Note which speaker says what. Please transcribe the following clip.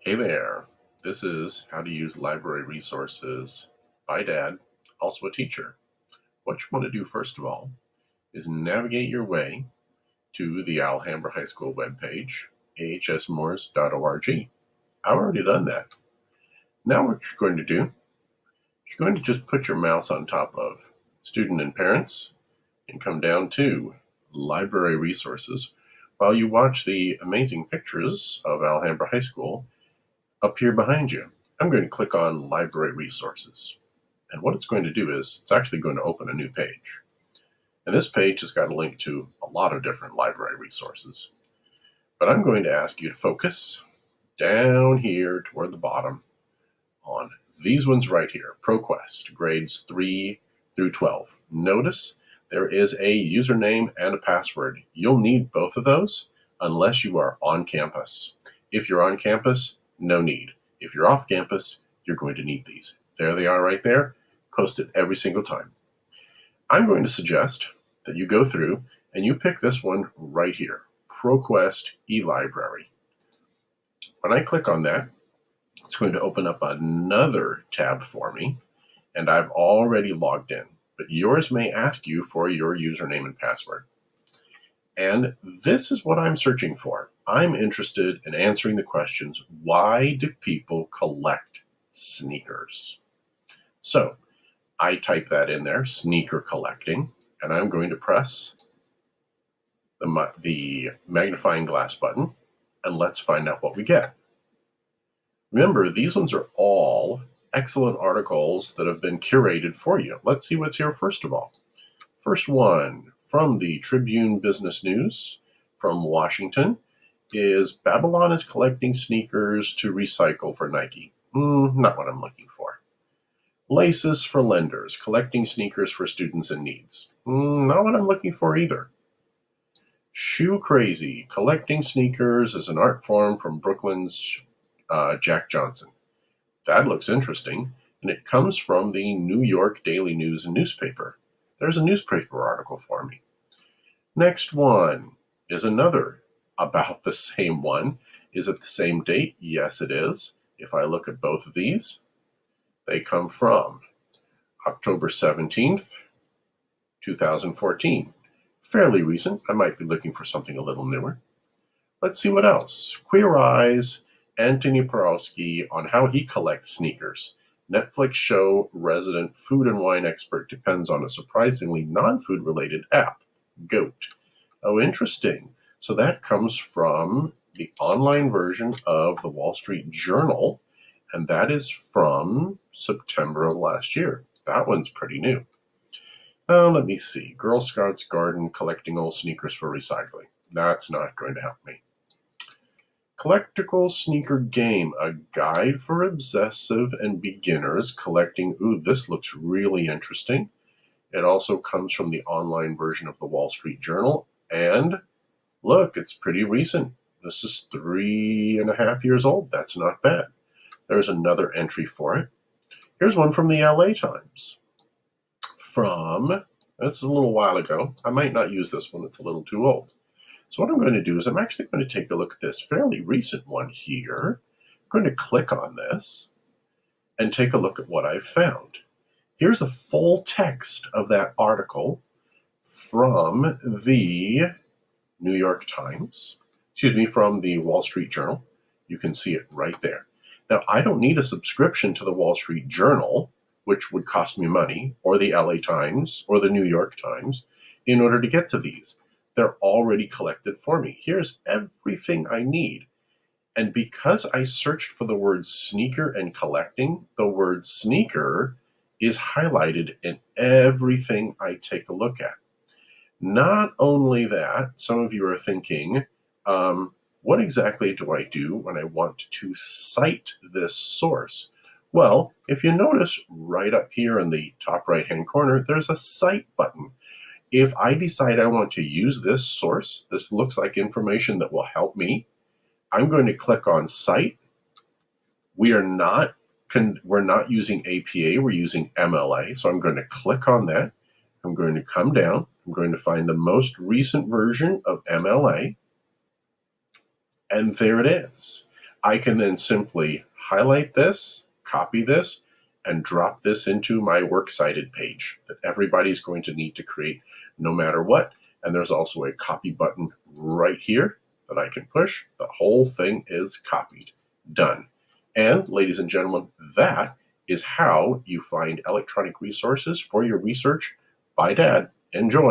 Speaker 1: Hey there, this is How to Use Library Resources by Dad, also a teacher. What you want to do first of all is navigate your way to the Alhambra High School webpage, ahsmoores.org. I've already done that. Now what you're going to do, you're going to just put your mouse on top of Student and Parents and come down to Library Resources while you watch the amazing pictures of Alhambra High School up here behind you. I'm going to click on Library Resources. And what it's going to do is it's actually going to open a new page. And this page has got a link to a lot of different library resources. But I'm going to ask you to focus down here toward the bottom on these ones right here, ProQuest, grades 3 through 12. Notice there is a username and a password. You'll need both of those unless you are on campus. If you're on campus, no need. If you're off campus, you're going to need these. There they are right there, posted every single time. I'm going to suggest that you go through and you pick this one right here, ProQuest eLibrary. When I click on that, it's going to open up another tab for me, and I've already logged in, but yours may ask you for your username and password. And this is what I'm searching for. I'm interested in answering the questions, why do people collect sneakers? So I type that in there, sneaker collecting, and I'm going to press the magnifying glass button, and let's find out what we get. Remember, these ones are all excellent articles that have been curated for you. Let's see what's here first of all. First one from the Tribune Business News from Washington is Babylon is collecting sneakers to recycle for Nike. Not what I'm looking for. Laces for lenders, collecting sneakers for students in needs. Not what I'm looking for either. Shoe Crazy, collecting sneakers as an art form from Brooklyn's Jack Johnson. That looks interesting, and it comes from the New York Daily News and newspaper. There's a newspaper article for me. Next one is another about the same one. Is it the same date? Yes, it is. If I look at both of these, they come from October 17th, 2014. Fairly recent. I might be looking for something a little newer. Let's see what else. Queer Eyes, Anthony Porowski on how he collects sneakers. Netflix show resident food and wine expert depends on a surprisingly non-food related app, Goat. Oh, interesting. So that comes from the online version of the Wall Street Journal, and that is from September of last year. That one's pretty new. Let me see. Girl Scouts Garden collecting old sneakers for recycling. That's not going to help me. Collectible Sneaker Game, a guide for obsessive and beginners collecting. Ooh, this looks really interesting. It also comes from the online version of the Wall Street Journal. And look, it's pretty recent. This is 3.5 years old. That's not bad. There's another entry for it. Here's one from the LA Times. This is a little while ago. I might not use this one. It's a little too old. So what I'm going to do is I'm actually going to take a look at this fairly recent one here. I'm going to click on this and take a look at what I've found. Here's the full text of that article from the New York Times, from the Wall Street Journal. You can see it right there. Now, I don't need a subscription to the Wall Street Journal, which would cost me money, or the LA Times, or the New York Times, in order to get to these. They're already collected for me. Here's everything I need. And because I searched for the word sneaker and collecting, the word sneaker is highlighted in everything I take a look at. Not only that, some of you are thinking, what exactly do I do when I want to cite this source? Well, if you notice right up here in the top right-hand corner, there's a cite button. If I decide I want to use this source, this looks like information that will help me, I'm going to click on Cite. We're not using APA, we're using MLA, so I'm going to click on that. I'm going to come down. I'm going to find the most recent version of MLA, and there it is. I can then simply highlight this, copy this, and drop this into my works cited page that everybody's going to need to create no matter what. And there's also a copy button right here that I can push. The whole thing is copied. Done. And ladies and gentlemen, that is how you find electronic resources for your research by Dad. Enjoy.